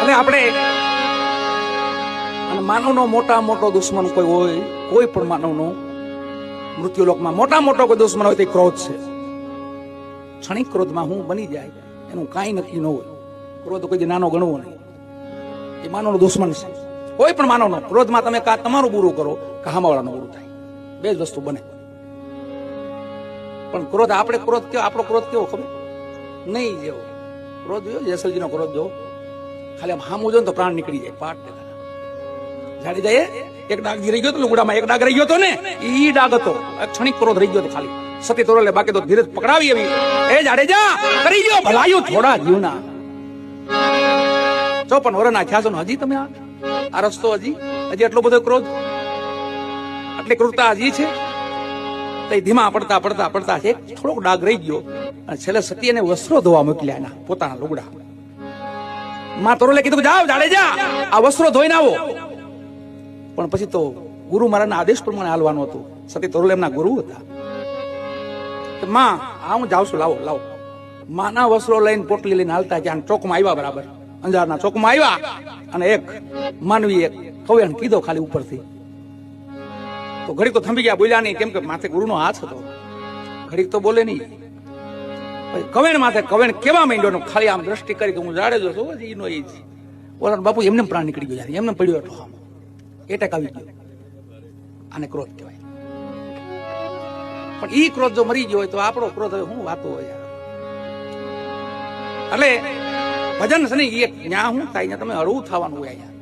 અને આપણે માનવનો મોટા મોટો દુશ્મન કોઈ હોય, કોઈ પણ માનવનો મૃત્યુલોકમાં મોટા મોટો કોઈ દુશ્મન હોય તે ક્રોધ છે. ક્ષણિક ક્રોધમાં હું બની જાય એનું કાંઈ નક્કી ન હોય. ક્રોધ કોઈ નાનો ગણવો નહીં, એ માનવનો દુશ્મન છે. કોઈ પણ માનવનો ક્રોધમાં તમે કા તમારું બુરું કરો કે સામાવાળાનું બુરું થાય, બે જ વસ્તુ બને. પણ ક્રોધ આપણો ક્રોધ કેવો ખબર નહીં જેવો ક્રોધ જોયો, જેસલજીનો ક્રોધ જો ખાલી આમ હામું જો ને તો પ્રાણ નીકળી જાય. પાટ જાડી જાય. એક ડાગ રહી ગયો તો લુગડામાં, એક ડાગ રહી ગયો તો ને, ઈ ડાગ હતો. ક્ષણિક ક્રોધ રહી ગયો તો ખાલી સતી તોરલે, બાકી તો ધીરજ પકડાવી એવી. એ જાડેજા કરી ગયો ભલાયું થોડા જીવના. 54 વર્ષના થયા છો ને હજી તમે આ રસ્તો હજી એટલો બધો ક્રોધ, આટલી ક્રૂરતા હજી છે. તો ધીમા પડતા પડતા પડતા છે થોડોક ડાગ રહી ગયો અને છેલ્લે સતી એને વસ્ત્રો ધોવા મોકલ્યા એના પોતાના લુગડા. માં તોરલે કીધું જાઓ જાડેજા આ વસ્ત્રો ધોઈને આવો. પણ પછી તો ગુરુ મહારાજના આદેશ પ્રમાણે હાલવાનું હતું. સતી તોરલે એમના ગુરુ હતા. માં હું જાઉં છું, લાવો લાવો. માના વસ્ત્રો લઈને પોટલી લઈને હાલતા ત્યાં ચોકમાં આવ્યા, બરાબર અંજારના ચોકમાં આવ્યા અને એક માનવી એક કવ્યાણ કીધો ખાલી ઉપરથી. તો ઘડીક તો થંભી ગયા, બોલ્યા નહીં, કેમ કે માથે ગુરુનો હાથ હતો. ઘડીક તો બોલે નહીં. કવેણ માથે કવેણ કેવા માંડ્યો, ખાલી આમ દ્રષ્ટિ કરી કે હું જાડેજો છું હજી નો. એ ઓલા બાપુ એમને પ્રાણ નીકળી ગયો, યાર એમને પડ્યો હતો. એટેક આવી ગયો. આને ક્રોધ કહેવાય. પણ ઈ ક્રોધ જો મરી ગયો હોય તો આપણો ક્રોધ હવે શું વાતો હોય. એટલે ભજન છે ને એ ન્યા શું થાય, તમે હળવું થવાનું હોય. અહીંયા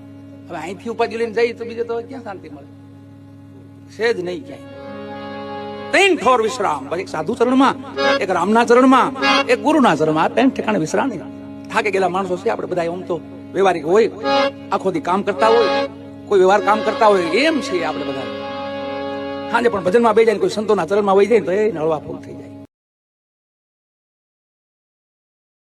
હવે અહીંથી ઉપાધિ લઈને જઈએ તો બીજે તો ક્યાં શાંતિ મળે, સેજ નહીં ક્યાંય. 3 ઠોર વિશ્રામ, એક સાધુ ચરણમાં, એક રામના ચરણમાં, એક ગુરુના ચરણમાં. 3 ઠેકાણે વિશ્રામ. થાકે ગયેલા માણસો છે આપણે બધા. આમ તો વ્યવહારિક હોય, આખો દી કામ કરતા હોય, કોઈ વ્યવહાર કામ કરતા હોય, એમ છે આપણે બધા. સાંજે પણ ભજનમાં બેસી જાય, કોઈ સંતોના ચરણમાં વહી જાય તો એ હળવા ફૂલ થઈ જાય.